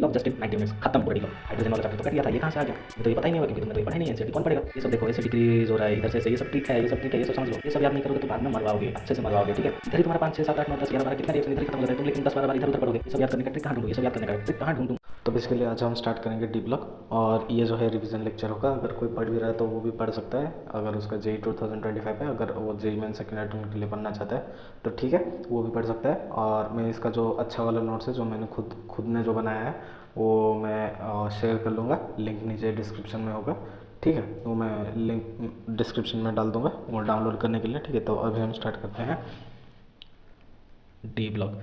Law just in 90 minutes, खत्म पूरी law. Hydrogen वाला चैप्टर तो कट गया था, ये कहाँ से आ गया, मुझे तो ये पता ही नहीं होगा क्योंकि तुमने तो ये पढ़ा ही नहीं है, एनसीईआरटी कौन पढ़ेगा। ये सब देखो ऐसे डिक्रीज हो रहा है इधर से, ये सब ट्रिक है, ये सब ट्रिक है, ये सब समझ लो। ये सब याद नहीं करोगे तो बाद में मरवाओगे, अच्छे से मरवाओगे, ठीक है। इधर ही तुम्हारा 5 6 7 8 9 10 11 12 कितना रिएक्शन इधर ही खत्म हो जाता है, तुम लेकिन 10 12 बार इधर उधर पढ़ोगे। ये सब याद करने का ट्रिक कहाँ ढूंढूं, ये सब याद करने का ट्रिक कहाँ ढूंढूं। तो बेसिकली आज हम स्टार्ट करेंगे डी ब्लॉक, और ये जो है रिवीजन लेक्चर होगा। अगर कोई पढ़ भी रहा है तो वो भी पढ़ सकता है, अगर उसका जेई 2025 है, अगर वो जेई मेन सेकेंड अटेम्प्ट के लिए पढ़ना चाहता है तो ठीक है, वो भी पढ़ सकता है। और मैं इसका जो अच्छा वाला नोट्स है जो मैंने खुद ने जो बनाया है वो मैं शेयर कर लूँगा, लिंक नीचे डिस्क्रिप्शन में होगा, ठीक है। वो मैं लिंक डिस्क्रिप्शन में डाल दूँगा वो डाउनलोड करने के लिए, ठीक है। तो अभी हम स्टार्ट करते हैं डी ब्लॉक।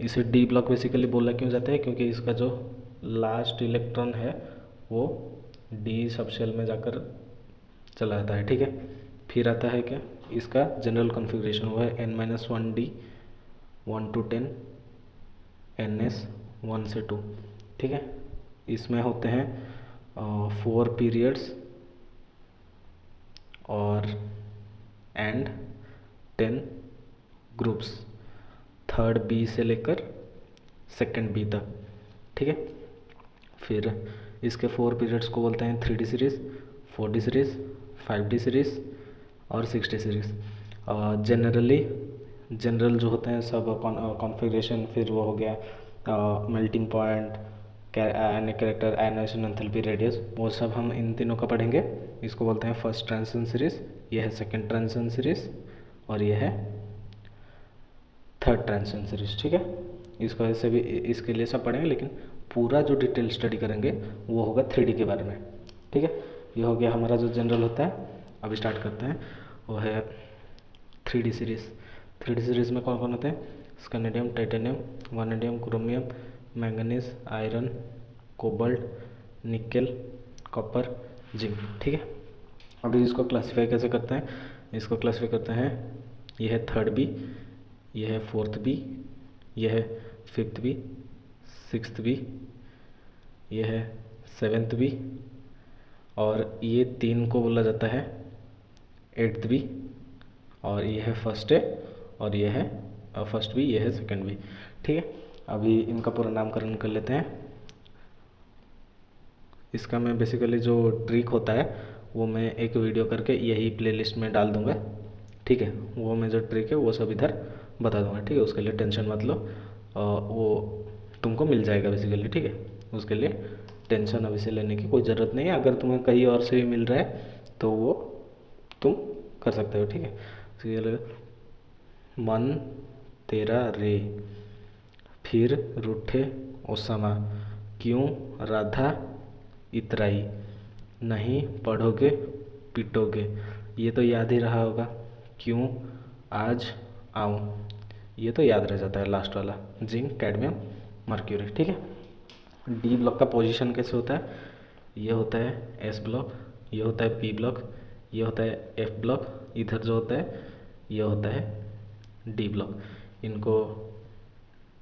इसे डी ब्लॉक बेसिकली बोला क्यों जाता है, क्योंकि इसका जो लास्ट इलेक्ट्रॉन है वो डी सब शेल में जाकर चला जाता है, ठीक है। फिर आता है क्या, इसका जनरल कॉन्फ़िगरेशन वो है n-1d 1 to 10 ns 1 से 2, ठीक है। इसमें होते हैं 4 पीरियड्स और एंड 10 ग्रुप्स, थर्ड बी से लेकर सेकंड बी तक, ठीक है। फिर इसके 4 पीरियड्स को बोलते हैं 3D series, 4D series, 5D series और 6D सीरीज़। जनरल जो होते हैं सब कॉन्फ़िगरेशन, फिर वो हो गया melting point, character, ionization, enthalpy, radius, वो सब हम इन तीनों का पढ़ेंगे। इसको बोलते हैं फर्स्ट ट्रांजिशन सीरीज़, ये है सेकंड ट्रांजिशन सीरीज़ और ये है थर्ड ट्रांजिशन सीरीज़, ठीक है। इसको ऐसे भी इसके लिए सब पढ़ेंगे, लेकिन पूरा जो डिटेल स्टडी करेंगे वो होगा 3D के बारे में, ठीक है। ये हो गया हमारा जो जनरल होता है। अभी स्टार्ट करते हैं, वो है 3D सीरीज़। 3D सीरीज़ में कौन कौन होते हैं, scandium, titanium, vanadium, chromium, manganese, iron, cobalt, nickel, copper, zinc, ठीक है। अभी इसको क्लासीफाई कैसे करते हैं, इसको क्लासीफाई करते हैं, ये है थर्ड बी, ये है फोर्थ बी, ये है फिफ्थ बी, सिक्स्थ बी, ये है सेवेंथ बी, और ये तीन को बोला जाता है एट्थ बी, और ये है फर्स्ट ए, और ये है फर्स्ट बी, ये है सेकंड बी, ठीक है। अभी इनका पूरा नामकरण कर लेते हैं। इसका मैं बेसिकली जो ट्रिक होता है वो मैं एक वीडियो करके यही प्लेलिस्ट में डाल दूंगा, ठीक है। वो मैं जो ट्रिक है वो सब इधर बता दूंगा, ठीक है। उसके लिए टेंशन मत लो, वो तुमको मिल जाएगा बेसिकली, ठीक है। उसके लिए टेंशन अभी से लेने की कोई ज़रूरत नहीं है। अगर तुम्हें कहीं और से भी मिल रहा है तो वो तुम कर सकते हो, ठीक है। इसके मन तेरा रे, फिर रूठे ओसामा, क्यों राधा इतराई, नहीं पढ़ोगे पिटोगे, ये तो याद ही रहा होगा, क्यों आज आऊँ, ये तो याद रह जाता है लास्ट वाला, जिंक, कैडमियम, मर्क्यूरी, ठीक है। डी ब्लॉक का पोजीशन कैसे होता है, ये होता है एस ब्लॉक, ये होता है पी ब्लॉक, ये होता है एफ ब्लॉक, इधर जो होता है ये होता है डी ब्लॉक। इनको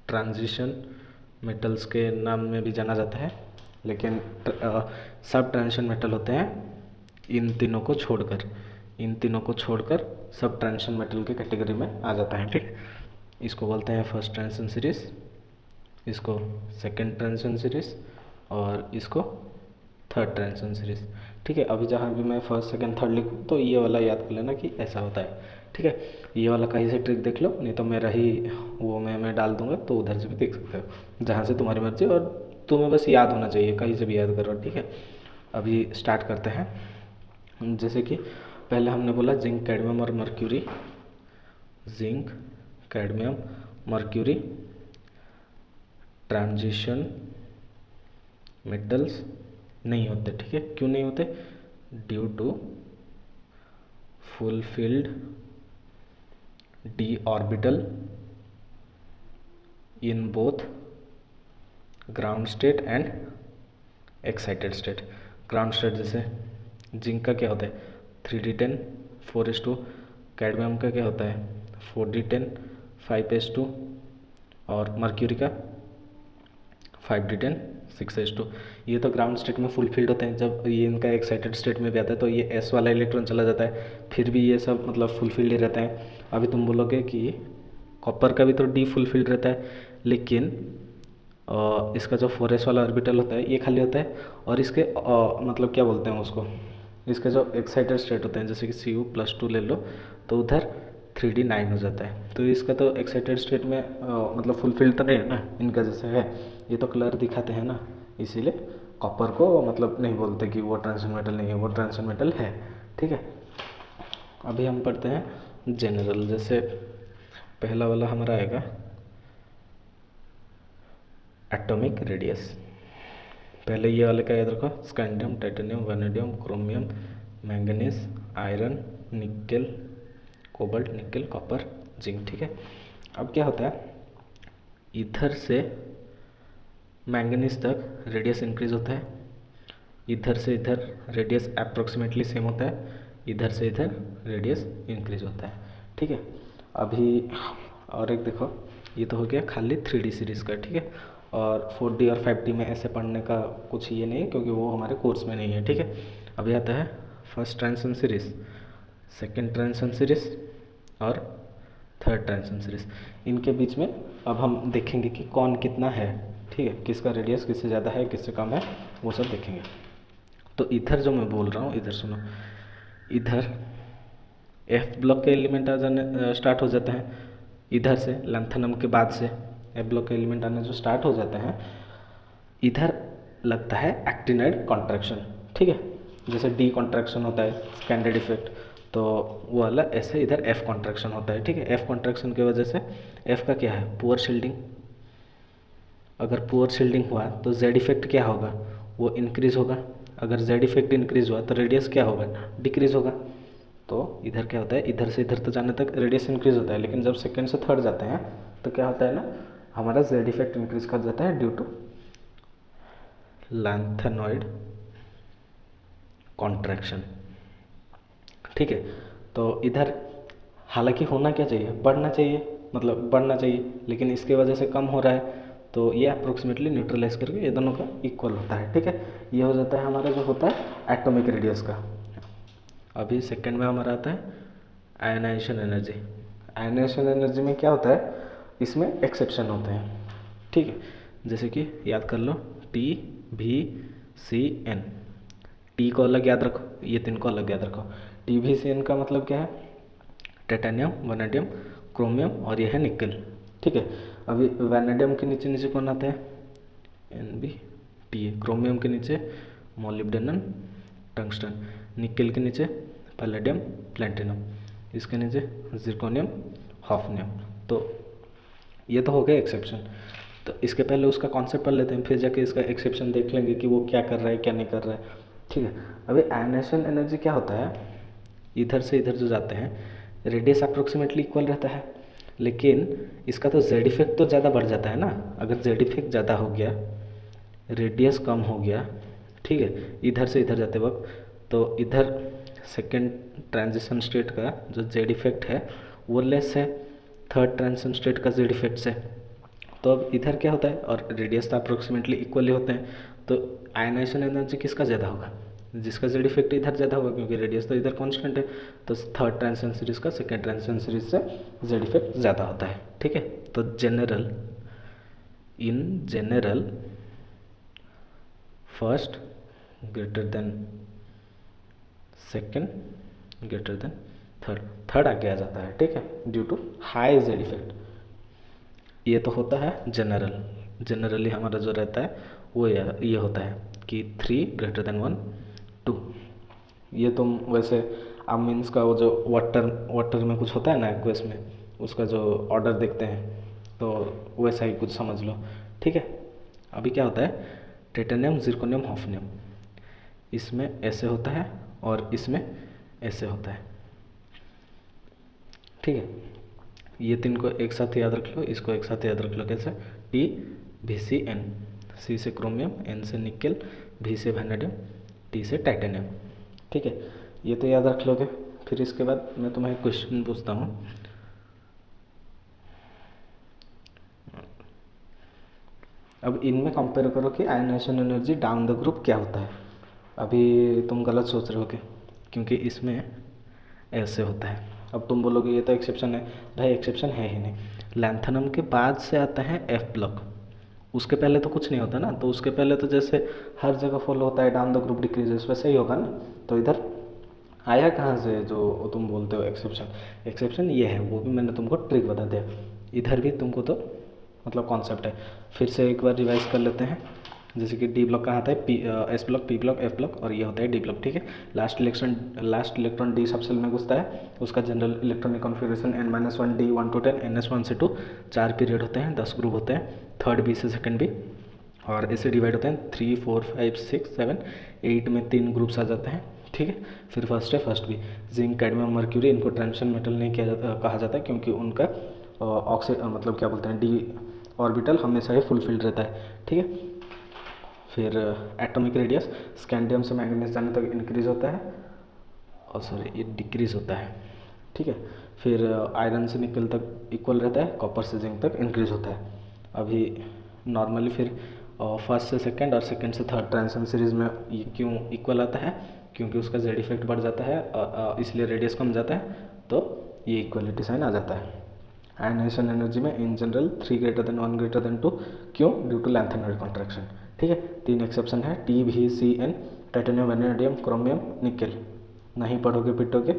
ट्रांजिशन मेटल्स के नाम में भी जाना जाता है, लेकिन सब ट्रांजिशन मेटल होते हैं इन तीनों को छोड़कर सब ट्रांजिशन मेटल के कैटेगरी में आ जाता है, ठीक। इसको बोलते हैं फर्स्ट ट्रांजिशन सीरीज़, इसको सेकंड ट्रांजिशन सीरीज़ और इसको थर्ड ट्रांजिशन सीरीज़, ठीक है। अभी जहाँ भी मैं फर्स्ट सेकंड थर्ड लिखूँ तो ये वाला याद कर लेना कि ऐसा होता है, ठीक है। ये वाला कहीं से ट्रिक देख लो, नहीं तो मेरा ही वो मैं डाल दूंगा, तो उधर से भी देख सकते हो, जहाँ से तुम्हारी मर्जी, और तुम्हें बस याद होना चाहिए, कहीं से भी याद करो, ठीक है। अभी स्टार्ट करते हैं। जैसे कि पहले हमने बोला जिंक, कैडमियम और mercury, zinc, cadmium, mercury transition metals नहीं होते, ठीक है। क्यों नहीं होते, due to fulfilled d orbital in both ground state and excited state. Ground state जैसे जिंक का क्या होता है 3d10 4s2, कैडमियम का क्या होता है 4d10 5s2, और मर्क्यूरी का 5d10 6s2। ये तो ग्राउंड स्टेट में फुलफिल्ड होते हैं। जब ये इनका एक्साइटेड स्टेट में भी आता है तो ये s वाला इलेक्ट्रॉन चला जाता है, फिर भी ये सब मतलब फुलफिल्ड ही रहता है। अभी तुम बोलोगे कि कॉपर का भी तो डी फुलफिल्ड रहता है, लेकिन इसका जो 4s वाला ऑर्बिटल होता है ये खाली होता है, और इसके मतलब क्या बोलते हैं उसको, इसके जो एक्साइटेड स्टेट होते हैं जैसे कि Cu+2 ले लो, तो उधर 3D 9 हो जाता है। तो इसका तो एक्साइटेड स्टेट में मतलब फुलफिल्ड तो नहीं है ना, इनका जैसे है ये तो कलर दिखाते हैं ना, इसीलिए कॉपर को मतलब नहीं बोलते कि वो ट्रांजिशन मेटल नहीं है, वो ट्रांजिशन मेटल है। ठीक है, अभी हम पढ़ते हैं जनरल। जैसे पहला वाला हमारा आएगा एटॉमिक रेडियस। पहले ये वाले का याद रखो, scandium, titanium, vanadium, chromium, manganese, iron, nickel, cobalt, nickel, copper, zinc. ठीक है, अब क्या होता है, इधर से मैंगनीज तक रेडियस इंक्रीज होता है, इधर से इधर रेडियस अप्रोक्सीमेटली सेम होता है, इधर से इधर रेडियस इंक्रीज होता है। ठीक है, अभी और एक देखो, ये तो हो गया खाली 3D सीरीज़ का। ठीक है, और 4D और 5D में ऐसे पढ़ने का कुछ ये नहीं है क्योंकि वो हमारे कोर्स में नहीं है। ठीक है, अभी आता है first transition series, second transition series और थर्ड ट्रांजिशन सीरीज़। इनके बीच में अब हम देखेंगे कि कौन कितना है। ठीक है, किसका रेडियस किससे ज़्यादा है किससे कम है वो सब देखेंगे। तो इधर जो मैं बोल रहा हूँ, इधर सुनो, इधर F ब्लॉक के एलिमेंट आ जाने स्टार्ट हो जाते हैं, इधर से लैंथेनम के बाद से F ब्लॉक के एलिमेंट आने जो स्टार्ट हो जाते हैं, इधर लगता है एक्टिनाइड कॉन्ट्रैक्शन। ठीक है, जैसे D कॉन्ट्रैक्शन होता है स्कैंडेड इफेक्ट, तो वो वाला ऐसे इधर F कॉन्ट्रैक्शन होता है। ठीक है, F कॉन्ट्रैक्शन की वजह से F का क्या है, पुअर शील्डिंग। अगर पुअर शील्डिंग हुआ तो Z इफेक्ट क्या होगा, वो इंक्रीज होगा। अगर Z इफेक्ट इंक्रीज हुआ तो रेडियस क्या होगा, डिक्रीज होगा। तो इधर क्या होता है, इधर से इधर तो जाने तक रेडियस इंक्रीज होता है, लेकिन जब सेकेंड से थर्ड जाते हैं तो क्या होता है ना, हमारा Z इफेक्ट इंक्रीज कर जाता है ड्यू टू लैंथेनॉइड कॉन्ट्रैक्शन। ठीक है, तो इधर हालांकि होना क्या चाहिए, बढ़ना चाहिए, मतलब बढ़ना चाहिए, लेकिन इसके वजह से कम हो रहा है, तो ये अप्रोक्सीमेटली न्यूट्रलाइज करके ये दोनों का इक्वल होता है। ठीक है, ये हो जाता है हमारा जो होता है एटॉमिक रेडियस का। अभी सेकंड में हमारा आता है आयनाइजेशन एनर्जी। आयनाइजेशन एनर्जी में क्या होता है, इसमें एक्सेप्शन होते हैं। ठीक है, जैसे कि याद कर लो T, V, C, N। T को अलग याद रखो, ये तीन को अलग याद रखो। T, V, C, N का मतलब क्या है, टाइटेनियम, वैनेडियम, क्रोमियम और ये है निकेल। ठीक है, अभी वैनेडियम के नीचे नीचे कौन आता है, NbTA। क्रोमियम के नीचे मोलिब्डेनम, टंगस्टन। निकेल के नीचे पैलेडियम, प्लैटिनम। इसके नीचे जिरकोनियम, हॉफनियम। तो ये तो हो गया एक्सेप्शन। तो इसके पहले उसका कॉन्सेप्ट पढ़ लेते हैं, फिर जाके इसका एक्सेप्शन देख लेंगे कि वो क्या कर रहा है क्या नहीं कर रहा है। ठीक है, अभी आयनाइजेशन एनर्जी क्या होता है, इधर से इधर जो जाते हैं रेडियस अप्रोक्सीमेटली इक्वल रहता है, लेकिन इसका तो Z इफेक्ट तो ज़्यादा बढ़ जाता है ना। अगर Z इफेक्ट ज़्यादा हो गया, रेडियस कम हो गया, ठीक है, इधर से इधर जाते वक्त, तो इधर सेकेंड ट्रांजिशन स्टेट का जो Z इफेक्ट है वो लेस है थर्ड ट्रांजिशन स्टेट का Z इफेक्ट से। तो अब इधर क्या होता है, और रेडियस तो अप्रोक्सीमेटली इक्वली होते हैं, तो आयनाइजेशन एनर्जी किसका ज़्यादा होगा, जिसका Z इफेक्ट इधर ज़्यादा होगा, क्योंकि रेडियस तो इधर कांस्टेंट है। तो थर्ड ट्रांजिशन सीरीज का सेकेंड ट्रांजिशन सीरीज से Z इफेक्ट ज़्यादा होता है। ठीक है, तो general, in general first greater than second greater than third, third आगे आ जाता है। ठीक है, due to high Z effect. ये तो होता है जनरल। जनरली हमारा जो रहता है वो ये होता है कि 3 ग्रेटर देन 1 2। ये तुम वैसे मीन्स का वो जो वाटर में कुछ होता है ना एक्वस में, उसका जो ऑर्डर देखते हैं, तो वैसा ही कुछ समझ लो। ठीक है, अभी क्या होता है, टाइटेनियम, जिरकोनियम, हॉफनियम, इसमें ऐसे होता है और इसमें ऐसे होता है। ठीक है, ये तीन को एक साथ याद रख लो, इसको एक साथ याद रख लो। कैसे, T, V, C, N। C से क्रोमियम, N से निकेल, V से वैनेडियम, T से टाइटेनियम। ठीक है, ये तो याद रख लोगे। फिर इसके बाद मैं तुम्हें क्वेश्चन पूछता हूँ। अब इनमें कंपेयर करो कि ionization energy down the group क्या होता है। अभी तुम गलत सोच रहे होगे, क्योंकि इसमें ऐसे होता है। अब तुम बोलोगे ये तो एक्सेप्शन है, भाई एक्सेप्शन है ही नहीं। लैंथेनम के बाद से आता है F ब्लॉक, उसके पहले तो कुछ नहीं होता ना, तो उसके पहले तो जैसे हर जगह फॉलो होता है डाउन द ग्रुप डिक्रीजेस, वैसे ही होगा ना। तो इधर आया कहाँ से जो तुम बोलते हो एक्सेप्शन? एक्सेप्शन ये है, वो भी मैंने तुमको ट्रिक बता दिया। इधर भी तुमको तो मतलब कॉन्सेप्ट है। फिर से एक बार रिवाइज कर लेते हैं। जैसे कि डी ब्लॉक कहाँ आता है, P S block, P block, F block, और ये होता है डी ब्लॉक, ठीक है। लास्ट इलेक्ट्रॉन डी सब सेल में घुसता है, उसका general electronic configuration n-1 D 1 to 10 ns1 से 2, 4 पीरियड होते हैं, 10 ग्रुप होते हैं, थर्ड बी से सेकंड बी, और ऐसे डिवाइड होते हैं 3 4 5 6 7 8 में 3 ग्रुप्स आ जाते हैं, ठीक है। फिर फर्स्ट है first B, zinc, cadmium, mercury, इनको ट्रांजिशन मेटल नहीं किया जाता, कहा जाता है, क्योंकि उनका मतलब क्या बोलते हैं, डी ऑर्बिटल हमेशा ही फुलफिल्ड रहता है, ठीक है। फिर एटॉमिक रेडियस, स्कैंडियम से मैंगनीज जाने तक इंक्रीज होता है, और सॉरी ये डिक्रीज होता है, ठीक है। फिर आयरन से निकल तक इक्वल रहता है, कॉपर से जिंक तक इंक्रीज होता है। अभी नॉर्मली फिर फर्स्ट से सेकंड और सेकंड से थर्ड ट्रांजिशन सीरीज में ये क्यों इक्वल आता है, क्योंकि उसका जेड इफेक्ट बढ़ जाता है, इसलिए रेडियस कम जाता है, तो ये इक्वलिटी साइन आ जाता है। आयनाइजेशन एनर्जी में in general 3 greater than 1 greater than 2, क्यों? ड्यू टू लैंथेनॉइड कॉन्ट्रैक्शन, ठीक है। 3 एक्सेप्शन है, T V C N, titanium, vanadium, chromium, nickel. नहीं पढ़ोगे पिटोगे।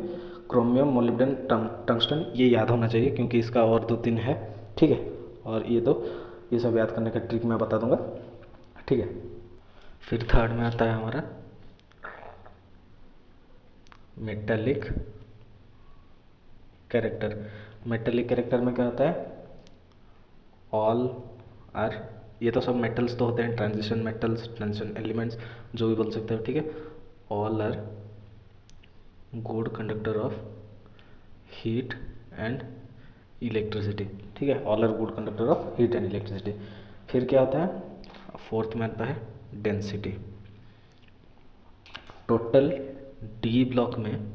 क्रोमियम, मोलिब्डेन, टंगस्टन, ये याद होना चाहिए क्योंकि इसका और 2-3 है, ठीक है। और ये सब याद करने का ट्रिक मैं बता दूंगा, ठीक है। फिर थर्ड में आता है हमारा मेटालिक कैरेक्टर। मेटालिक कैरेक्टर में क्या होता है, ऑल आर, ये तो सब मेटल्स तो होते हैं, ट्रांजिशन मेटल्स, ट्रांजिशन एलिमेंट्स, जो भी बोल सकते हो, ठीक है। All are good conductor of heat and electricity, ठीक है। All are good conductor of heat and electricity. फिर क्या होता है, फोर्थ में आता है डेंसिटी। टोटल डी ब्लॉक में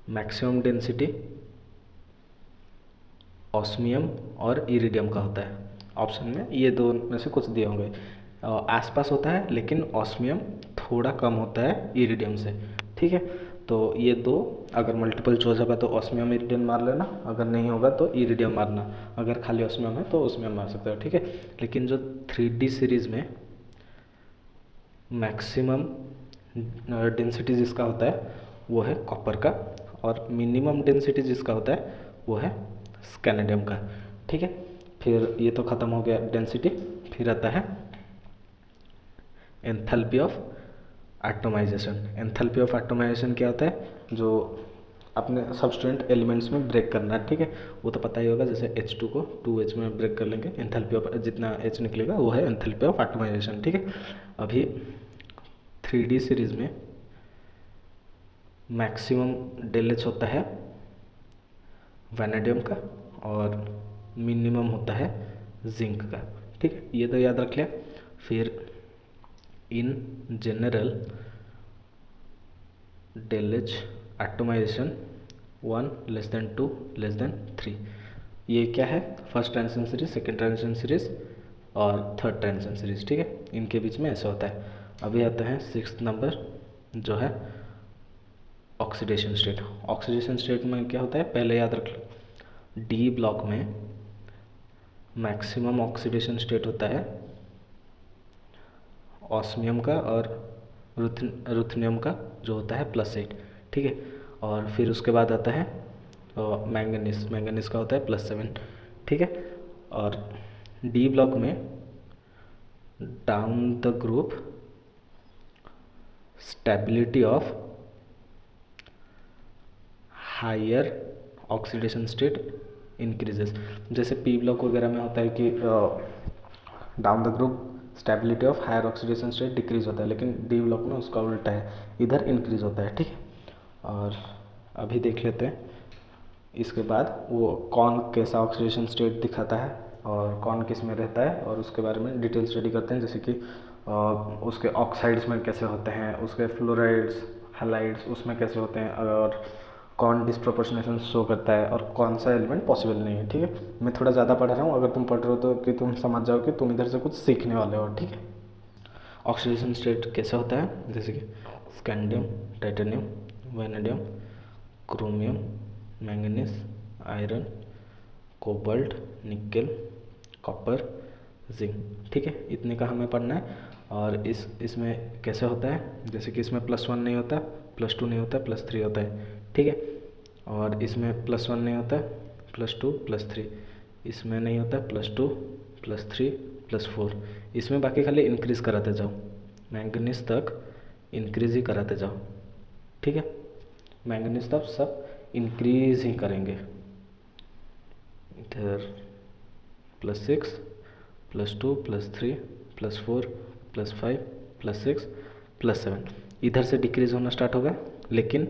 मैक्सिमम डेंसिटी ऑस्मियम और इरिडियम का होता है। ऑप्शन में ये दो में से कुछ दिए होंगे, आसपास होता है, लेकिन ऑस्मियम थोड़ा कम होता है इरिडियम से, ठीक है। तो ये दो अगर मल्टीपल चॉइस होगा तो ऑस्मियम इरिडियम मार लेना, अगर नहीं होगा तो इरिडियम मारना, अगर खाली ऑस्मियम है तो ऑस्मियम मार सकते हो, ठीक है। लेकिन जो 3D सीरीज़ में मैक्सिमम डेंसिटी जिसका होता है वो है कॉपर का, और मिनिमम डेंसिटी जिसका होता है वो है स्कैनेडियम का, ठीक है। फिर ये तो ख़त्म हो गया डेंसिटी। फिर आता है enthalpy of atomization. Enthalpy of atomization क्या होता है, जो अपने सबस्टेंट एलिमेंट्स में ब्रेक करना, ठीक है। वो तो पता ही होगा, जैसे H2 को 2H में ब्रेक कर लेंगे, एंथैल्पी ऑफ जितना H निकलेगा वो है एंथैल्पी ऑफ एटोमाइजेशन, ठीक है। अभी 3D सीरीज में मैक्सिमम डेल H होता है वैनेडियम का, और मिनिमम होता है जिंक का, ठीक है। ये तो याद रख लिया। फिर in general del H atomization 1 less than 2 less than 3, ये क्या है, first transition series, second transition series और थर्ड ट्रांजिशन सीरीज, ठीक है। इनके बीच में ऐसा होता है। अभी आता है 6th नंबर, जो है ऑक्सीडेशन स्टेट। ऑक्सीडेशन स्टेट में क्या होता है, पहले याद रख लो, डी ब्लॉक में मैक्सिमम ऑक्सीडेशन स्टेट होता है ऑस्मियम का और रुथनियम का, जो होता है +8, ठीक है। और फिर उसके बाद आता है मैंगनीज का होता है +7, ठीक है। और डी ब्लॉक में down the group stability of higher oxidation state increases. जैसे पी ब्लॉक वगैरह में होता है कि down the group stability of higher oxidation state decrease होता है, लेकिन डी ब्लॉक में उसका उल्टा है, इधर इंक्रीज होता है, ठीक है। और अभी देख लेते हैं इसके बाद वो कौन कैसा ऑक्सीडेशन स्टेट दिखाता है और कौन किस में रहता है, और उसके बारे में डिटेल स्टडी करते हैं। जैसे कि उसके ऑक्साइड्स में कैसे होते हैं, उसके फ्लोराइड्स, हैलाइड्स उसमें कैसे होते हैं, और कौन डिस्प्रोपोर्शनेशन शो करता है और कौन सा एलिमेंट पॉसिबल नहीं है, ठीक है। मैं थोड़ा ज़्यादा पढ़ रहा हूँ, अगर तुम पढ़ रहे हो तो कि तुम समझ जाओ कि तुम इधर से कुछ सीखने वाले हो, ठीक है। ऑक्सीडेशन स्टेट कैसा होता है, जैसे कि scandium, titanium, vanadium, chromium, manganese, iron, cobalt, nickel, copper, zinc. ठीक है, इतने का हमें पढ़ना है। और इसमें कैसे होता है, जैसे कि इसमें +1 नहीं होता, +2 नहीं होता, +3 होता है। ठीक है, और इसमें +1 नहीं होता, +2 +3, इसमें नहीं होता +2 +3 +4, इसमें बाकी खाली इंक्रीज़ कराते जाओ, मैंगनीज तक इंक्रीज़ ही कराते जाओ। ठीक है, मैंगनीज तक सब इंक्रीज़ ही करेंगे। इधर +6 +2 +3 +4 +5 +6 +7, इधर से डिक्रीज़ होना स्टार्ट होगा। लेकिन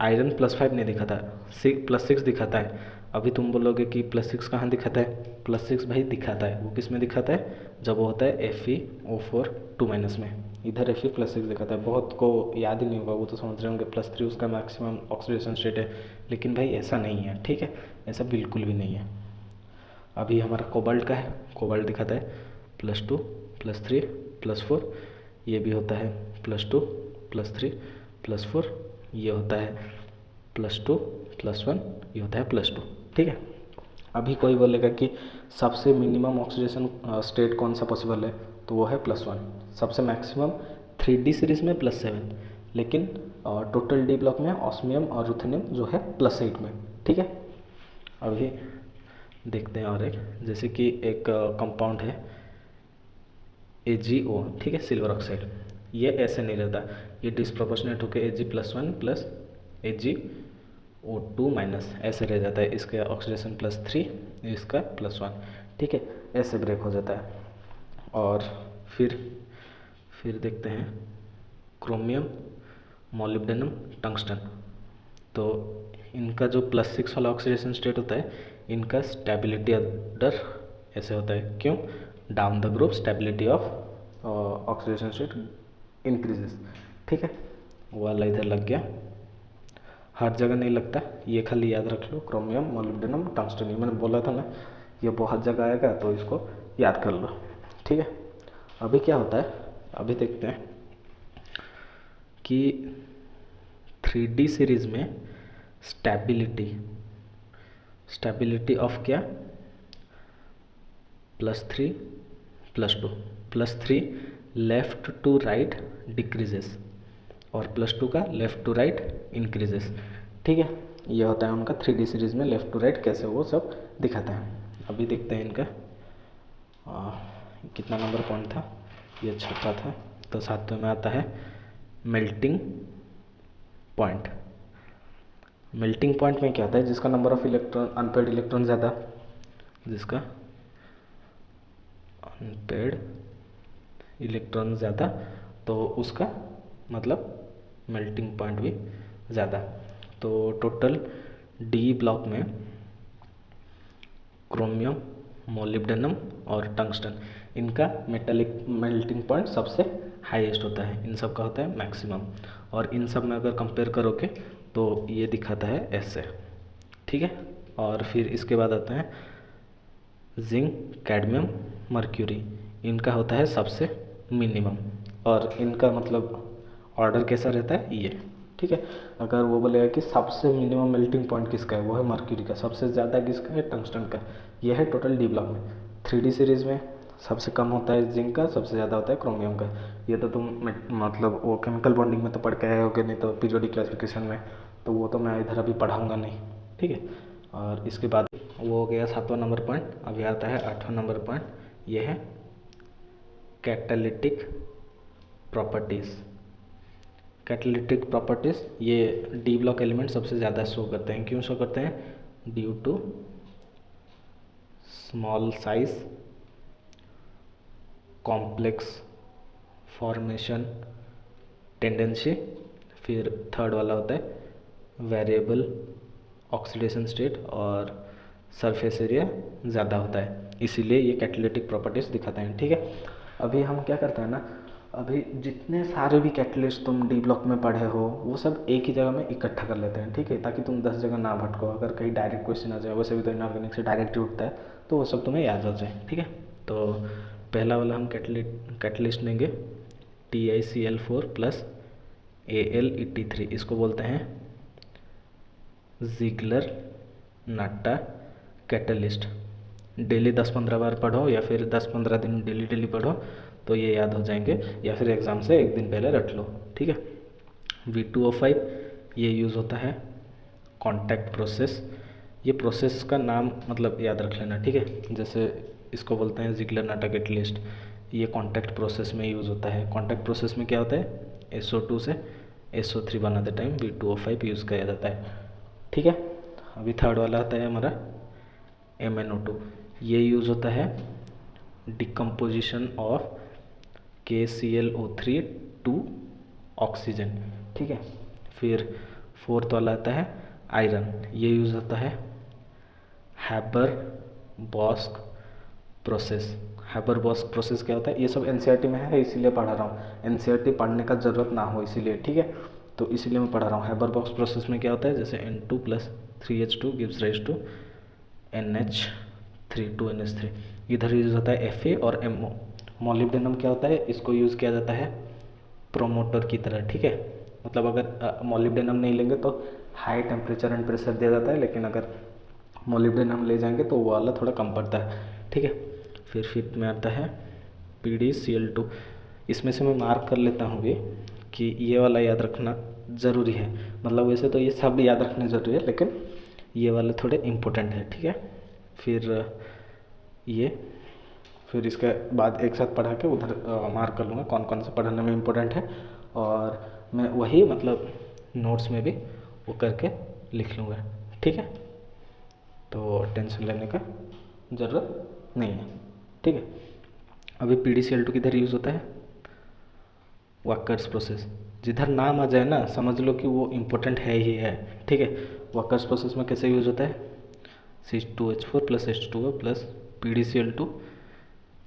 आयरन +5 नहीं दिखाता, +6 दिखाता है। अभी तुम बोलोगे कि +6 कहाँ दिखाता है, +6 भाई दिखाता है, वो किस में दिखाता है, जब वो होता है FeO4 2- में, इधर Fe +6 दिखाता है। बहुत को याद ही नहीं होगा, वो तो समझ रहे होंगे +3 उसका मैक्सिमम ऑक्सीडेशन स्टेट है, लेकिन भाई ऐसा नहीं है। ठीक है, ऐसा बिल्कुल भी नहीं है। अभी हमारा कोबाल्ट का है, कोबाल्ट दिखाता है +2 +3 +4, ये भी होता है +2 +3 +4, ये होता है +2 +1, ये होता है +2। ठीक है, अभी कोई बोलेगा कि सबसे मिनिमम ऑक्सीडेशन स्टेट कौन सा पॉसिबल है, तो वो है +1। सबसे मैक्सिमम 3D सीरीज़ में +7, लेकिन टोटल D ब्लॉक में ऑस्मियम और रुथेनियम जो है +8 में। ठीक है, अभी देखते हैं और एक, जैसे कि एक कंपाउंड है AgO। ठीक है, सिल्वर ऑक्साइड, ये ऐसे नहीं रहता, ये डिस्प्रोपोर्शनेट होकर Ag+1 + AgO2- ऐसे रह जाता है। इसका ऑक्सीडेशन +3, इसका +1। ठीक है, ऐसे ब्रेक हो जाता है। और फिर देखते हैं क्रोमियम, मोलिब्डेनम, टंगस्टन। तो इनका जो +6 वाला ऑक्सीडेशन स्टेट होता है, इनका स्टेबिलिटी अंडर ऐसे होता है। क्यों, down the group stability of oxidation state increases. ठीक है, वो वाला इधर लग गया, हर जगह नहीं लगता, ये खाली याद रख लो, क्रोमियम, मोलिब्डेनम, टंगस्टन, ये मैंने बोला था ना, ये बहुत जगह आएगा, तो इसको याद कर लो। ठीक है, अभी क्या होता है, अभी देखते हैं कि 3D सीरीज़ में स्टेबिलिटी ऑफ क्या, +3 +2, +3 लेफ्ट टू राइट डिक्रीजेस और +2 का लेफ्ट टू राइट इंक्रीजेस। ठीक है, ये होता है उनका 3D सीरीज़ में लेफ्ट टू राइट कैसे वो सब दिखाता है। अभी देखते हैं इनका कितना नंबर पॉइंट था, ये 6 था, तो 7वें में आता है मेल्टिंग पॉइंट। मेल्टिंग पॉइंट में क्या होता है, जिसका number of electron unpaired electron ज़्यादा, जिसका अनपेड इलेक्ट्रॉन ज़्यादा, तो उसका मतलब मेल्टिंग पॉइंट भी ज़्यादा। तो टोटल D ब्लॉक में क्रोमियम, मोलिब्डेनम और टंगस्टन, इनका मेटालिक मेल्टिंग पॉइंट सबसे हाईएस्ट होता है, इन सब का होता है मैक्सिमम। और इन सब में अगर कंपेयर करोगे तो ये दिखाता है ऐसे। ठीक है, और फिर इसके बाद आता है जिंक, कैडमियम, मर्क्यूरी, इनका होता है सबसे मिनिमम, और इनका मतलब ऑर्डर कैसा रहता है ये। ठीक है, अगर वो बोलेगा कि सबसे मिनिमम मेल्टिंग पॉइंट किसका है, वो है मर्क्यूरी का, सबसे ज़्यादा किसका है, टंगस्टन का। ये है टोटल D ब्लॉक में। 3D सीरीज़ में सबसे कम होता है जिंक का, सबसे ज़्यादा होता है क्रोमियम का। ये तो तुम मतलब वो केमिकल बॉन्डिंग में तो पढ़ के आए होगे, नहीं तो पीरियोडिक क्लासिफिकेशन में, तो वो तो मैं इधर अभी पढ़ाऊँगा नहीं। ठीक है, और इसके बाद वो हो गया 7वां नंबर पॉइंट। अभी आता है 8वां नंबर पॉइंट, ये है कैटालिटिक प्रॉपर्टीज़। कैटालिटिक प्रॉपर्टीज़ ये D ब्लॉक एलिमेंट सबसे ज़्यादा शो करते हैं। क्यों शो करते हैं, due to small size, complex formation tendency. फिर थर्ड वाला होता है वेरिएबल ऑक्सीडेशन स्टेट, और सरफेस एरिया ज़्यादा होता है, इसीलिए ये कैटालिटिक प्रॉपर्टीज़ दिखाते हैं। ठीक है, अभी हम क्या करते हैं ना, अभी जितने सारे भी कैटलिस्ट तुम D ब्लॉक में पढ़े हो वो सब एक ही जगह में इकट्ठा कर लेते हैं। ठीक है, ताकि तुम 10 जगह ना भटको, अगर कहीं डायरेक्ट क्वेश्चन आ जाए, वैसे भी तो इनऑर्गेनिक से डायरेक्ट ही उठता है, तो वो सब तुम्हें याद हो जाए। ठीक है, तो पहला वाला हम कैटलिस्ट लेंगे TiCl4 + AlEt3, इसको बोलते हैं जिगलर नाटा कैटलिस्ट। डेली 10-15 बार पढ़ो या फिर 10-15 दिन डेली डेली पढ़ो तो ये याद हो जाएंगे, या फिर एग्ज़ाम से एक दिन पहले रट लो, ठीक है। V2O5 ये यूज़ होता है कॉन्टैक्ट प्रोसेस। ये प्रोसेस का नाम मतलब याद रख लेना, ठीक है। जैसे इसको बोलते हैं जिगलर नाटक लिस्ट, ये कॉन्टैक्ट प्रोसेस में यूज़ होता है। कॉन्टैक्ट प्रोसेस में क्या होता है, SO2 से SO3 बनाते टाइम V2O5 यूज़ किया जाता है, ठीक है। अभी थर्ड वाला आता है हमारा MnO2। ये यूज़ होता है decomposition of KClO3 to oxygen, ठीक है। फिर फोर्थ वाला आता है आयरन। ये यूज़ होता है हैबर-बॉस्क प्रोसेस। हैबर-बॉस्क प्रोसेस क्या होता है, ये सब NCERT में है इसीलिए पढ़ा रहा हूँ, NCERT पढ़ने का ज़रूरत ना हो इसीलिए, ठीक है। तो इसीलिए मैं पढ़ा रहा हूँ। हैबर-बॉस्क प्रोसेस में क्या होता है, जैसे N2 + 3H2 gives rise to NH3 2NH3। इधर यूज़ होता है Fa और MO। मॉलिब्डेनम क्या होता है, इसको यूज़ किया जाता है प्रोमोटर की तरह, ठीक है। मतलब अगर मॉलिब्डेनम नहीं लेंगे तो हाई टेम्परेचर एंड प्रेशर दिया जाता है, लेकिन अगर मॉलिब्डेनम ले जाएंगे तो वो वाला थोड़ा कम पड़ता है, ठीक है। फिर फिफ्थ में आता है PdCl2। इसमें से मैं मार्क कर लेता हूँ भी कि ये वाला याद रखना ज़रूरी है। मतलब वैसे तो ये सब याद रखने ज़रूरी है, लेकिन ये वाले थोड़े इम्पोर्टेंट है, ठीक है। फिर इसके बाद एक साथ पढ़ा के उधर मार्क कर लूँगा कौन कौन से पढ़ने में इम्पोर्टेंट है, और मैं वही मतलब नोट्स में भी वो करके लिख लूँगा, ठीक है। तो टेंशन लेने का ज़रूरत नहीं है, ठीक है। अभी PdCl2 किधर यूज़ होता है, वाकर्स प्रोसेस। जिधर नाम आ जाए ना समझ लो कि वो इम्पोर्टेंट है ही है, ठीक है। वाकर्स प्रोसेस में कैसे यूज़ होता है, C2H4 + H2O + PdCl2।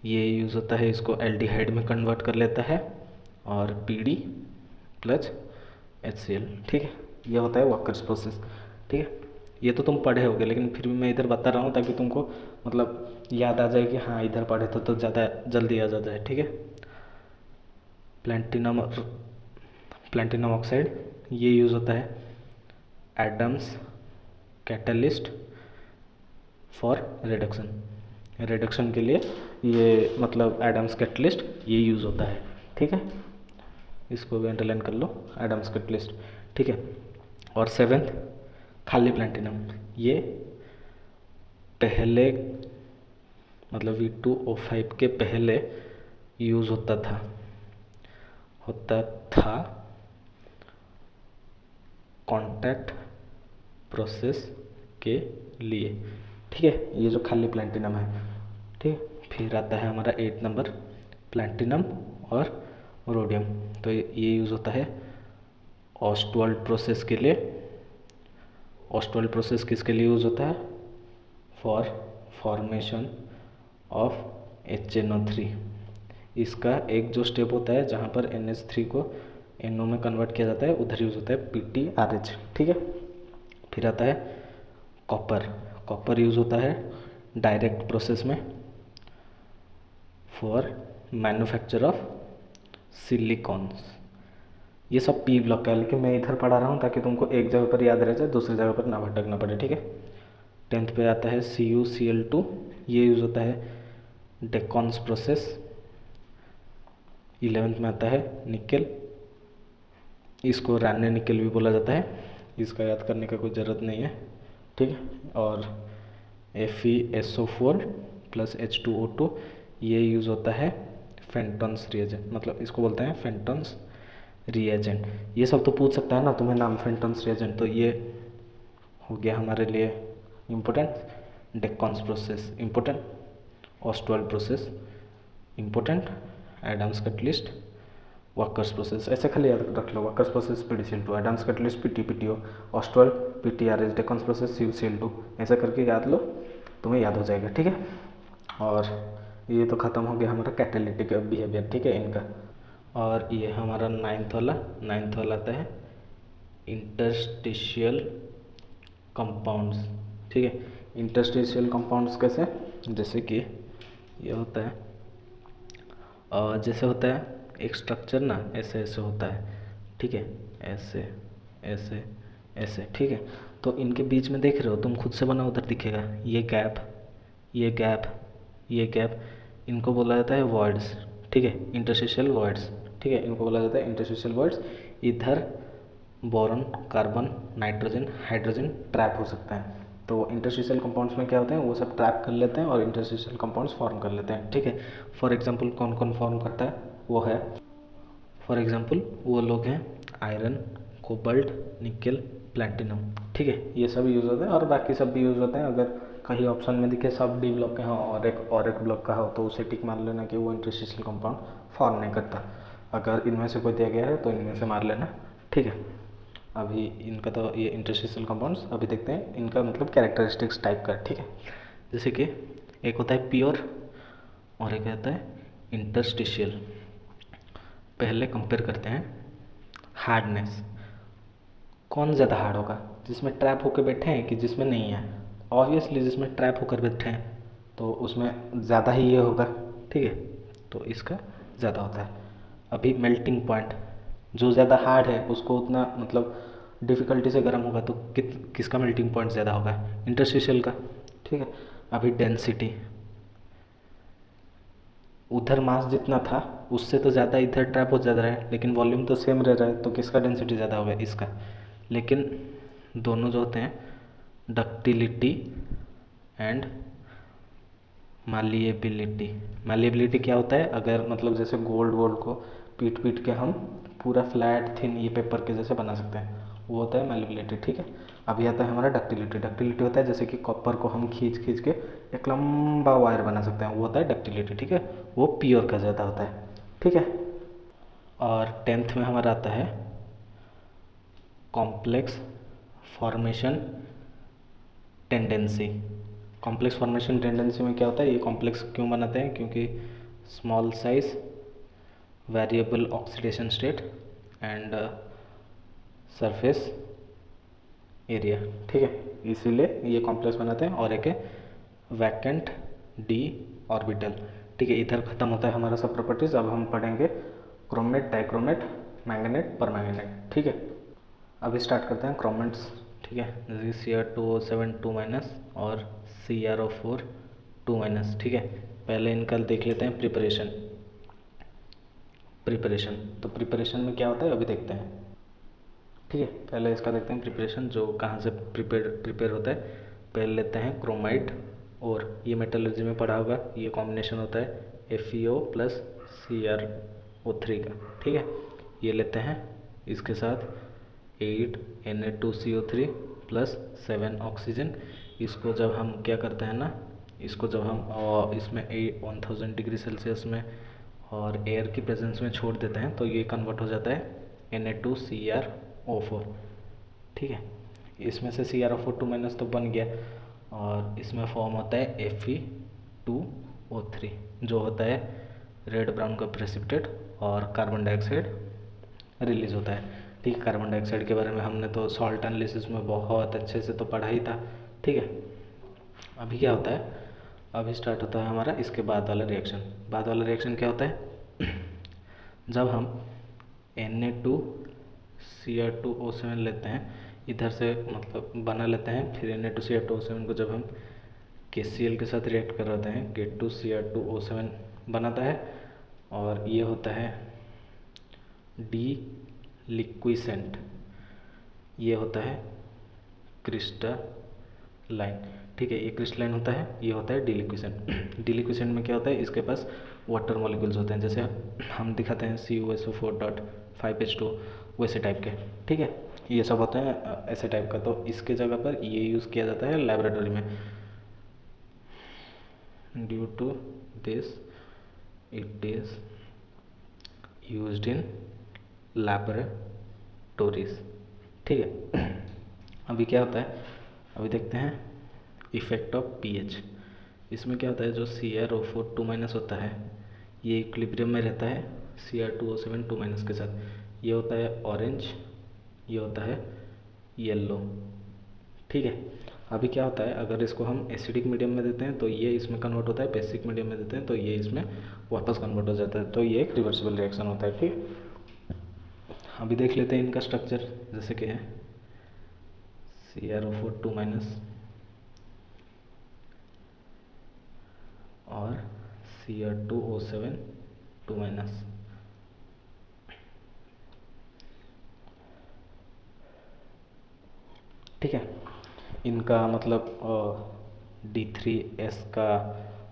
ये यूज़ होता है, इसको एल्डिहाइड में कन्वर्ट कर लेता है, और PD + HCl, ठीक है। ये होता है वाकर्स प्रोसेस, ठीक है। ये तो तुम पढ़े होगे, लेकिन फिर भी मैं इधर बता रहा हूँ ताकि तुमको मतलब याद आ जाए कि हाँ इधर पढ़े तो ज़्यादा जल्दी याद आ जाए, ठीक है। प्लैटिनम ऑक्साइड ये यूज़ होता है एडम्स कैटलिस्ट फॉर रिडक्शन के लिए। ये मतलब एडम्स कैटलिस्ट ये यूज़ होता है, ठीक है। इसको भी अंडरलाइन कर लो, एडम्स कैटलिस्ट, ठीक है। और सेवेंथ खाली प्लैटिनम, ये पहले मतलब V2O5 के पहले यूज़ होता था कॉन्टैक्ट प्रोसेस के लिए, ठीक है। ये जो खाली प्लैटिनम है, ठीक है। फिर आता है हमारा 8 नंबर प्लैटिनम और रोडियम। तो ये यूज़ होता है ऑस्टवाल्ड प्रोसेस के लिए। ऑस्टवाल्ड प्रोसेस किसके लिए यूज़ होता है, फॉर फॉर्मेशन ऑफ HNO3। इसका एक जो स्टेप होता है जहाँ पर NH3 को NO में कन्वर्ट किया जाता है, उधर यूज़ होता है PTRH, ठीक है। फिर आता है कॉपर यूज़ होता है डायरेक्ट प्रोसेस में फॉर मैन्युफैक्चर ऑफ सिलिकॉन्स। ये सब P ब्लॉक का है, लेकिन मैं इधर पढ़ा रहा हूँ ताकि तुमको एक जगह पर याद रह जाए, दूसरी जगह पर ना भटकना पड़े, ठीक है। 10th पे आता है CuCl2। ये यूज़ होता है डेकॉन्स प्रोसेस। 11th में आता है निकल, इसको रान्ने निकल भी बोला जाता है, इसका याद करने का कोई ज़रूरत नहीं है, ठीक है। और FeSO4 + H2O2 ये यूज़ होता है फेंटॉन्स रिएजेंट, मतलब इसको बोलते हैं फेंटॉन्स रिएजेंट। ये सब तो पूछ सकता है ना तुम्हें नाम, फेंटॉन्स रिएजेंट, तो ये हो गया हमारे लिए important. Deacon's process important, Ostwald process important, Adams catalyst, Wacker's process ऐसे खाली याद रख लो। Wacker's process PdCl2, Adams catalyst PTPTO, Ostwald PTRH, Deacon's process CuCl2, ऐसा करके याद लो, तुम्हें याद हो जाएगा, ठीक है। और ये तो ख़त्म हो गया हमारा कैटालिटिक बिहेवियर, ठीक है इनका। और ये हमारा नाइन्थ वाला आता है इंटरस्टिशियल कंपाउंड्स, ठीक है। इंटरस्टिशियल कंपाउंड्स कैसे, जैसे कि ये होता है जैसे होता है एक स्ट्रक्चर ना ऐसे ऐसे होता है, ठीक है, ऐसे ऐसे ऐसे, ठीक है। तो इनके बीच में देख रहे हो तुम, खुद से बना उधर दिखेगा ये गैप, ये गैप इनको बोला जाता है वॉइड्स, ठीक है, इंटरस्टिशियल वॉइड्स, ठीक है, इनको बोला जाता है इंटरस्टिशियल वॉइड्स। इधर boron, carbon, nitrogen, hydrogen trap हो सकता है। तो इंटरस्टिशियल कंपाउंड्स में क्या होते हैं, वो सब ट्रैप कर लेते हैं और इंटरस्टिशियल कंपाउंड्स फॉर्म कर लेते हैं, ठीक है। फॉर एग्जांपल कौन कौन फॉर्म करता है, वो है, फॉर एग्जांपल वो लोग हैं आयरन, कोबाल्ट, निकल, प्लैटिनम, ठीक है, ये सब यूज़ होते हैं और बाकी सब भी यूज़ होते हैं। अगर कहीं ऑप्शन में दिखे सब डी ब्लॉक के हाँ और एक ब्लॉक का हो तो उसे टिक मार लेना कि वो इंटरस्टिशियल कंपाउंड फॉर्म नहीं करता। अगर इनमें से कोई दिया गया है तो इनमें से मार लेना, ठीक है। अभी इनका तो ये इंटरस्टिशियल कंपाउंड्स अभी देखते हैं इनका मतलब कैरेक्टरिस्टिक्स टाइप का, ठीक है। जैसे कि एक होता है प्योर और एक होता है इंटरस्टिशियल। पहले कंपेयर करते हैं हार्डनेस, कौन ज़्यादा हार्ड होगा, जिसमें ट्रैप होकर बैठे हैं कि जिसमें नहीं है। ऑब्वियसली जिसमें ट्रैप होकर बैठे हैं तो उसमें ज़्यादा ही ये होगा, ठीक है, तो इसका ज़्यादा होता है। अभी मेल्टिंग पॉइंट, जो ज़्यादा हार्ड है उसको उतना मतलब डिफ़िकल्टी से गर्म होगा तो किसका मेल्टिंग पॉइंट ज़्यादा होगा, इंटरस्टिशियल का, ठीक है। अभी डेंसिटी, उधर मास जितना था उससे तो ज़्यादा इधर ट्रैप हो ज़्यादा है लेकिन वॉल्यूम तो सेम रह रहा है तो किसका डेंसिटी ज़्यादा होगा, इसका। लेकिन दोनों जो होते हैं डक्टिलिटी एंड मालिएबिलिटी क्या होता है, अगर मतलब जैसे गोल्ड को पीट पीट के हम पूरा फ्लैट थिन ये पेपर के जैसे बना सकते हैं, वो होता है मालिएबिलिटी, ठीक है। अभी आता है हमारा डक्टिलिटी होता है जैसे कि कॉपर को हम खींच खींच के एक लंबा वायर बना सकते हैं, वो होता है डक्टिलिटी, ठीक है, वो प्योर का ज़्यादा होता है, ठीक है। और 10th में हमारा आता है complex formation tendency. Complex formation tendency में क्या होता है, ये कॉम्प्लेक्स क्यों बनाते हैं, क्योंकि small size, variable oxidation state and surface area, ठीक है, इसीलिए ये कॉम्प्लेक्स बनाते हैं। और एक है वैकेंट डी ऑर्बिटल, ठीक है। इधर खत्म होता है हमारा सब प्रॉपर्टीज। अब हम पढ़ेंगे क्रोमेट, डाइक्रोमेट, मैंगनेट, परमैंगनेट, ठीक है। अभी स्टार्ट करते हैं क्रोमेट्स, ठीक है, जैसे Cr2O7 2- और Cr4 2-, ठीक है। पहले इनका देख लेते हैं प्रिपरेशन। तो प्रिपरेशन में क्या होता है अभी देखते हैं, ठीक है। पहले इसका देखते हैं प्रिपरेशन, जो कहाँ से प्रिपेयर होता है। पहले लेते हैं क्रोमाइट, और ये मेटलर्जी में पढ़ा होगा, ये कॉम्बिनेशन होता है FeO प्लस CrO3 का, ठीक है। ये लेते हैं, इसके साथ 8 Na2CO3 प्लस 7 ऑक्सीजन। इसको जब हम क्या करते हैं ना, इसको जब हम इसमें 1000 डिग्री सेल्सियस में और एयर की प्रेजेंस में छोड़ देते हैं तो ये कन्वर्ट हो जाता है Na2CrO4, ठीक है। इसमें से CrO4 2- तो बन गया और इसमें फॉर्म होता है Fe2O3 जो होता है रेड ब्राउन का प्रेसिपिटेट और कार्बन डाइऑक्साइड रिलीज होता है, ठीक है। कार्बन डाइऑक्साइड के बारे में हमने तो सॉल्ट एनालिसिस में बहुत अच्छे से तो पढ़ा ही था, ठीक है। अभी क्या होता है, अभी स्टार्ट होता है हमारा इसके बाद वाला रिएक्शन। बाद वाला रिएक्शन क्या होता है जब हम Na2Cr2O7 लेते हैं, इधर से मतलब बना लेते हैं, फिर Na2Cr2O7 को जब हम KCl के साथ रिएक्ट कराते हैं, Get2Cr2O7 बनाता है और ये होता है डी लिक्विसेंट, ये होता है क्रिस्टलाइन, ठीक है। ये क्रिस्टलाइन होता है, ये होता है डिलिक्विसेंट। डिलिक्विसेंट में क्या होता है, इसके पास वाटर मॉलिक्यूल्स होते हैं, जैसे हम दिखाते हैं CuSO4.5H2 वैसे टाइप के, ठीक है। ये सब होते हैं ऐसे टाइप का। तो इसके जगह पर ये यूज़ किया जाता है लैबोरेटरी में। Due to this it is used in laboratories, ठीक है। अभी क्या होता है, अभी देखते हैं इफेक्ट ऑफ pH। इसमें क्या होता है, जो CrO4 2- होता है ये इक्विलिब्रियम में रहता है Cr2O7 2- के साथ। ये होता है ऑरेंज, ये होता है येलो, ठीक है। अभी क्या होता है, अगर इसको हम एसिडिक मीडियम में देते हैं तो ये इसमें कन्वर्ट होता है, बेसिक मीडियम में देते हैं तो ये इसमें वापस कन्वर्ट हो जाता है, तो ये एक रिवर्सिबल रिएक्शन होता है, ठीक है। अभी देख लेते हैं इनका स्ट्रक्चर, जैसे कि है CrO4 2- और Cr2O7 2-। ठीक है, इनका मतलब D3S का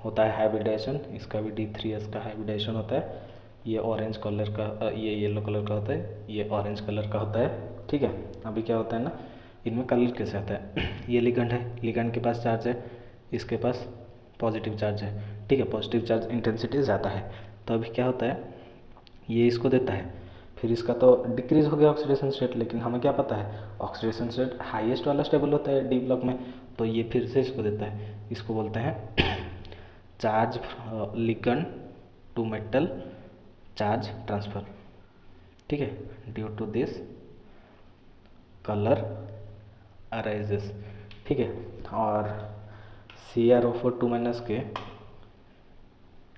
होता है हाइब्रिडाइजेशन, इसका भी D3S का हाइब्रिडाइजेशन होता है। ये ऑरेंज कलर का, ये येलो कलर का होता है, ये ऑरेंज कलर का होता है। ठीक है, अभी क्या होता है ना, इनमें कलर कैसे आता है ये लिगेंड है, लिगेंड के पास चार्ज है, इसके पास पॉजिटिव चार्ज है। ठीक है, पॉजिटिव चार्ज इंटेंसिटी ज़्यादा है, तो अभी क्या होता है, ये इसको देता है, फिर इसका तो डिक्रीज हो गया ऑक्सीडेशन स्टेट, लेकिन हमें क्या पता है ऑक्सीडेशन स्टेट हाईएस्ट वाला स्टेबल होता है डी ब्लॉक में, तो ये फिर से इसको देता है, इसको बोलते हैं charge ligand to metal charge transfer. ठीक है, due to this colour arises. ठीक है, और CrO4 2- के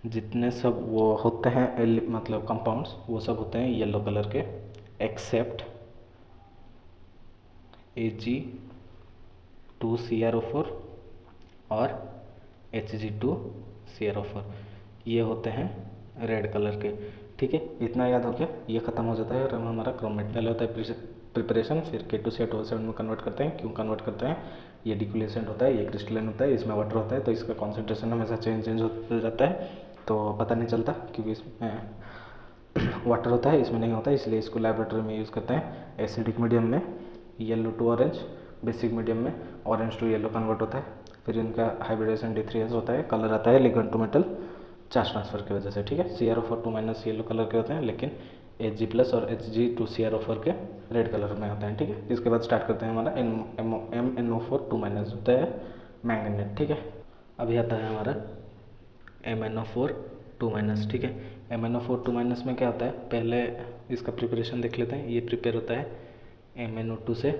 जितने सब वो होते हैं मतलब कंपाउंड्स, वो सब होते हैं येलो कलर के, एक्सेप्ट Ag2CrO4 और Hg2CrO4, ये होते हैं रेड कलर के। ठीक है, इतना याद हो गया, ये ख़त्म हो जाता है और हमारा क्रोमेट पहले होता है प्रिपरेशन, फिर K2CrO7 में कन्वर्ट करते हैं। क्यों कन्वर्ट करते हैं, ये डिक्यूलेसेंट होता है, ये क्रिस्टलाइन होता है, इसमें वाटर होता है, तो इसका कॉन्सेंट्रेशन हमेशा चेंज हो जाता है, तो पता नहीं चलता क्योंकि इसमें वाटर होता है, इसमें नहीं होता है, इसलिए इसको लेबोरेटरी में यूज़ करते हैं। एसिडिक मीडियम में yellow to orange, basic medium में ऑरेंज टू येलो कन्वर्ट होता है, फिर इनका हाइब्रिडेशन D3S होता है, कलर आता है ligand to metal charge transfer की वजह से। ठीक है, CrO4 2- येलो कलर के होते हैं, लेकिन Hg+ और Hg2CrO4 के रेड कलर में होते हैं। ठीक है, इसके बाद स्टार्ट करते हैं हमारा MnO4 2- होता है मैंगनीज। ठीक है, अभी आता है हमारा MnO4 2-। ठीक है, MnO4 2- में क्या होता है, पहले इसका प्रिपरेशन देख लेते हैं। ये प्रिपेयर होता है MnO2 से,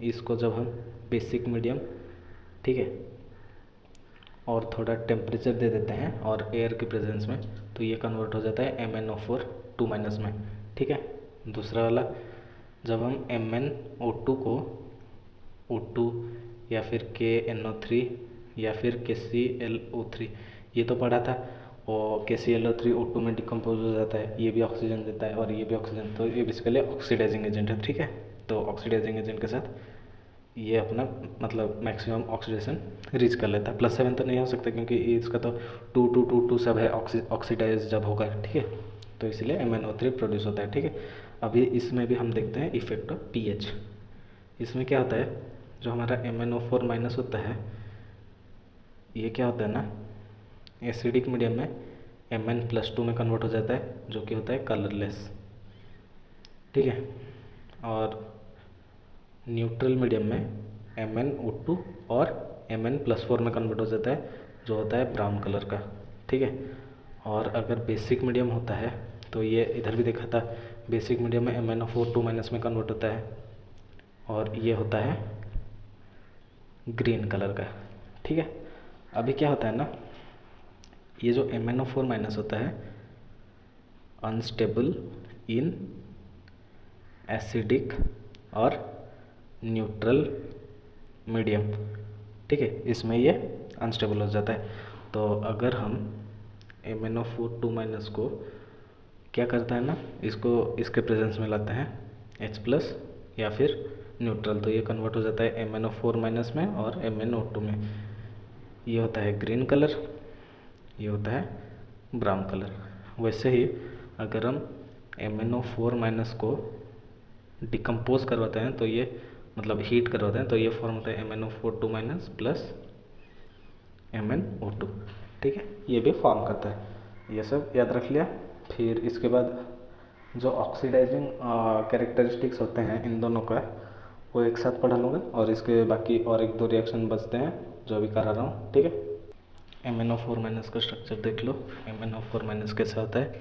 इसको जब हम बेसिक मीडियम, ठीक है, और थोड़ा टेम्परेचर दे देते हैं और एयर की प्रेजेंस में, तो ये कन्वर्ट हो जाता है MnO4 2- में। ठीक है, दूसरा वाला, जब हम MnO2 को O2 या फिर KNO3 या फिर KClO3, ये तो पढ़ा था, और KClO3 O2 में डिकम्पोज हो जाता है, ये भी ऑक्सीजन देता है और ये भी ऑक्सीजन, तो ये बेसिकली ऑक्सीडाइजिंग एजेंट है। ठीक है, तो ऑक्सीडाइजिंग एजेंट के साथ ये अपना मतलब मैक्सिमम ऑक्सीडेशन रीच कर लेता है। +7 तो नहीं हो सकता क्योंकि इसका तो 2 सब है ऑक्सीडाइज जब होगा। ठीक है, तो इसलिए MnO3 प्रोड्यूस होता है। ठीक है, अभी इसमें भी हम देखते हैं इफेक्ट ऑफ pH। इसमें क्या होता है, जो हमारा MnO4- होता है, ये क्या होता है ना, एसिडिक मीडियम में Mn+2 में कन्वर्ट हो जाता है, जो कि होता है कलरलेस। ठीक है, और न्यूट्रल मीडियम में MnO2 और Mn+4 में कन्वर्ट हो जाता है, जो होता है ब्राउन कलर का। ठीक है, और अगर बेसिक मीडियम होता है, तो ये इधर भी देखा था, बेसिक मीडियम में MnO4 2- में कन्वर्ट होता है, और ये होता है ग्रीन कलर का। ठीक है, अभी क्या होता है ना, ये जो MnO4- होता है अनस्टेबल इन एसिडिक और न्यूट्रल मीडियम। ठीक है, इसमें ये अनस्टेबल हो जाता है। तो अगर हम MnO4 2- को क्या करता है ना, इसको इसके प्रेजेंस में लाते हैं H+ या फिर न्यूट्रल, तो ये कन्वर्ट हो जाता है MnO4- में और MnO2 में। ये होता है ग्रीन कलर, ये होता है ब्राउन कलर। वैसे ही अगर हम MnO4- को डिकम्पोज करवाते हैं, तो ये मतलब हीट करवाते हैं, तो ये फॉर्म होता है MnO4 2- प्लस MnO2। ठीक है, ये भी फॉर्म करता है, ये सब याद रख लिया। फिर इसके बाद जो ऑक्सीडाइजिंग कैरेक्टरिस्टिक्स होते हैं इन दोनों का, वो एक साथ पढ़ा लूँगा, और इसके बाकी और 1-2 रिएक्शन बचते हैं जो अभी करा रहा हूँ। ठीक है, MnO4- का स्ट्रक्चर देख लो। MnO4- कैसा होता है,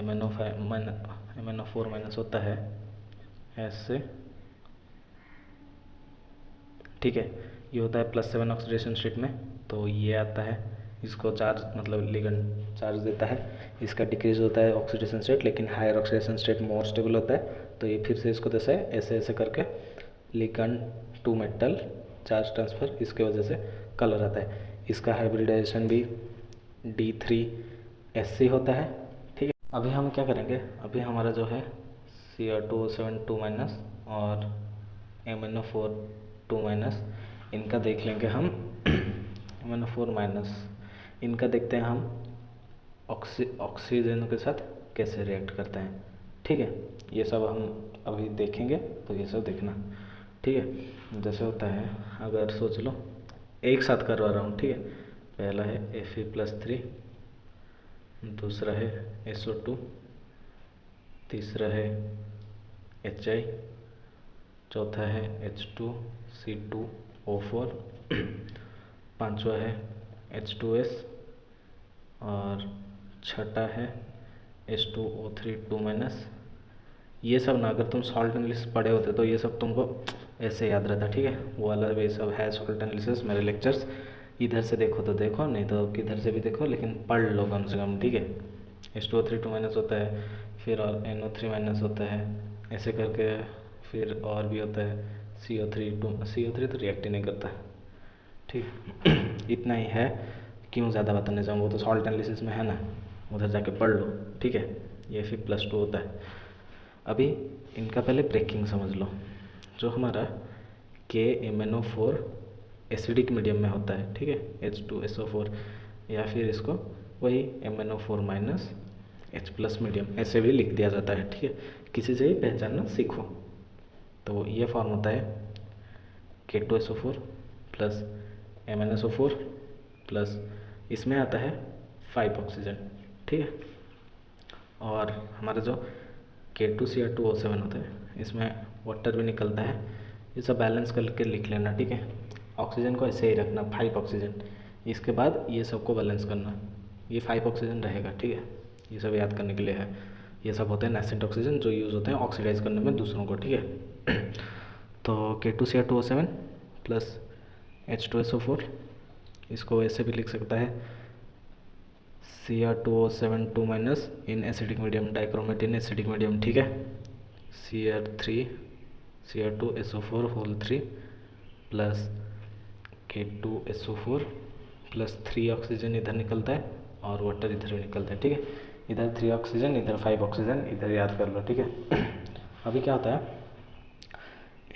MnO4- होता है ऐसे। ठीक है, ये होता है +7 ऑक्सीडेशन स्टेट में, तो ये आता है, इसको चार्ज मतलब लिगेंड चार्ज देता है, इसका डिक्रीज होता है ऑक्सीडेशन स्टेट, लेकिन higher oxidation state more stable होता है, तो ये फिर से इसको जैसे ऐसे ऐसे करके ligand to metal charge transfer, इसके वजह से कलर आता है। इसका हाइब्रिडाइजेशन भी D3SC होता है, ठीक है। अभी हम क्या करेंगे, अभी हमारा जो है Cr2O7 2- और MnO4 2-, इनका देख लेंगे हम MnO4-, इनका देखते हैं हम ऑक्सीजन के साथ कैसे रिएक्ट करते हैं, ठीक है। ये सब हम अभी देखेंगे, तो ये सब देखना, ठीक है। जैसे होता है, अगर सोच लो एक साथ करवा रहा हूँ, ठीक है। पहला है Fe+3, दूसरा है SO2, तीसरा है Hi, चौथा है H2C2O4, पांचवा है H2S, और छठा है H2O3 2-। ये सब ना, अगर तुम सॉल्ट एनालिसिस पढ़े होते तो ये सब तुमको ऐसे याद रहता, ठीक है। वो वाला ये सब है सॉल्ट एनालिसिस, मेरे लेक्चर्स इधर से देखो तो देखो, नहीं तो किधर से भी देखो, लेकिन पढ़ लो कम से कम, ठीक है। H2O3 2- होता है, फिर और NO3- होता है, ऐसे करके फिर और भी होता है CO3 तो रिएक्ट ही नहीं करता, ठीक है। इतना ही है, क्यों ज़्यादा बताने जाऊँ, वो तो सॉल्ट एनालिसिस में है ना, उधर जाके पढ़ लो, ठीक है। ये Fe+2 होता है। अभी इनका पहले ब्रेकिंग समझ लो। जो हमारा KMnO4 एसिडिक मीडियम में होता है, ठीक है, H2SO4, या फिर इसको वही MnO4- H+ मीडियम ऐसे भी लिख दिया जाता है, ठीक है। किसी से ही पहचानना सीखो। तो ये फॉर्म होता है K2SO4 प्लस MnSO4 प्लस इसमें आता है 5 ऑक्सीजन, ठीक है। और हमारा जो K2Cr2O7 होता है, इसमें वाटर भी निकलता है। ये सब बैलेंस करके लिख लेना, ठीक है। ऑक्सीजन को ऐसे ही रखना 5 ऑक्सीजन, इसके बाद ये सबको बैलेंस करना, ये 5 ऑक्सीजन रहेगा, ठीक है। ये सब याद करने के लिए है। ये सब होते हैं नेसेंट ऑक्सीजन, जो यूज़ होते हैं ऑक्सीडाइज करने में दूसरों को, ठीक है। तो K2Cr2O7 प्लस H2SO4, इसको ऐसे भी लिख सकता है Cr2O7 2- in acidic medium, dichromate in acidic medium, ठीक है। Cr2SO4 whole 3 plus K2SO4 plus 3 oxygen इधर निकलता है और वाटर इधर भी निकलता है, ठीक है। इधर 3 ऑक्सीजन, इधर 5 ऑक्सीजन, इधर याद कर लो, ठीक है। अभी क्या होता है,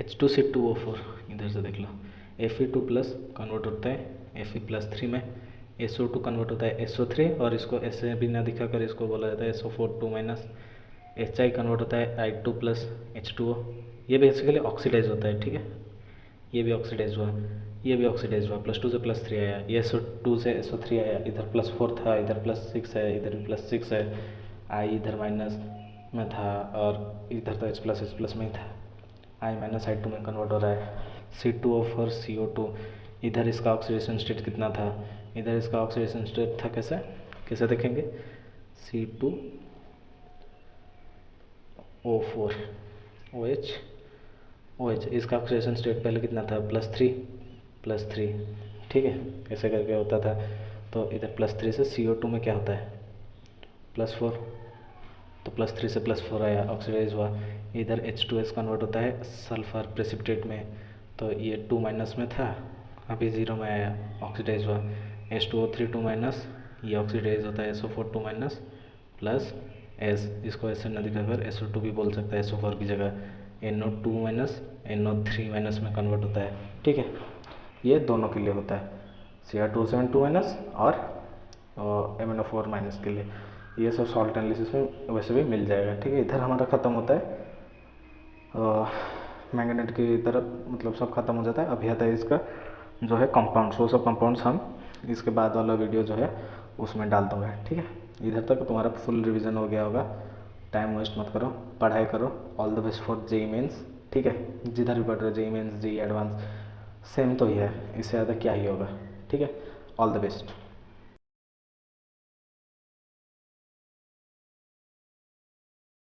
H2C2O4 इधर से देख लो, Fe2+ कन्वर्ट होता है Fe+3 में, SO2 कन्वर्ट होता है SO3, और इसको ऐसे भी ना दिखाकर इसको बोला जाता है SO4 2-। Hi कन्वर्ट होता है I2+ H2O, ये बेसिकली ऑक्सीडाइज होता है, ठीक है। ये भी ऑक्सीडाइज हुआ, ये भी ऑक्सीडाइज हुआ, +2 से +3 आया, ये SO2 से SO3 आया, इधर +4 था, इधर +6 है, इधर भी +6 है, I इधर माइनस में था, और इधर तो H+ में ही था, I- I2 में कन्वर्ट हो रहा है। C2O4 CO2, इधर इसका ऑक्सीडेशन स्टेट कितना था, इधर इसका ऑक्सीडेशन स्टेट था, कैसे कैसे देखेंगे, C2O4 OH, इसका ऑक्सीडेशन स्टेट पहले कितना था, +3, ठीक है। ऐसे करके होता था। तो इधर +3 से CO2 में क्या होता है, +4, तो +3 से +4 आया, ऑक्सीडाइज हुआ। इधर H2S कन्वर्ट होता है सल्फर प्रेसिपिटेट में, तो ये 2- में था, अभी 0 में आया, ऑक्सीडाइज हुआ। H2O3 2-, ये ऑक्सीडाइज होता है SO4 2- प्लस S, इसको ऐसे न दिखाकर SO2 भी बोल सकता है SO4 की जगह, NO2- NO3- में कन्वर्ट होता है, ठीक है। ये दोनों के लिए होता है, Cr2O7 2- और MnO4- के लिए। ये सब सॉल्ट एनालिसिस में वैसे भी मिल जाएगा, ठीक है। इधर हमारा ख़त्म होता है मैंगनीज की तरफ, मतलब सब खत्म हो जाता है। अभी आता है इसका जो है कंपाउंड्स, वो सब कंपाउंड्स हम इसके बाद वाला वीडियो जो है उसमें डाल दूँगा, ठीक है। इधर तक तुम्हारा फुल रिवीजन हो गया होगा, टाइम वेस्ट मत करो, पढ़ाई करो। All the best for JEE mains, ठीक है। जिधर भी पढ़ रहे हो JEE mains, JEE advanced, same तो ही है, इससे ज़्यादा क्या ही होगा, ठीक है। All the best.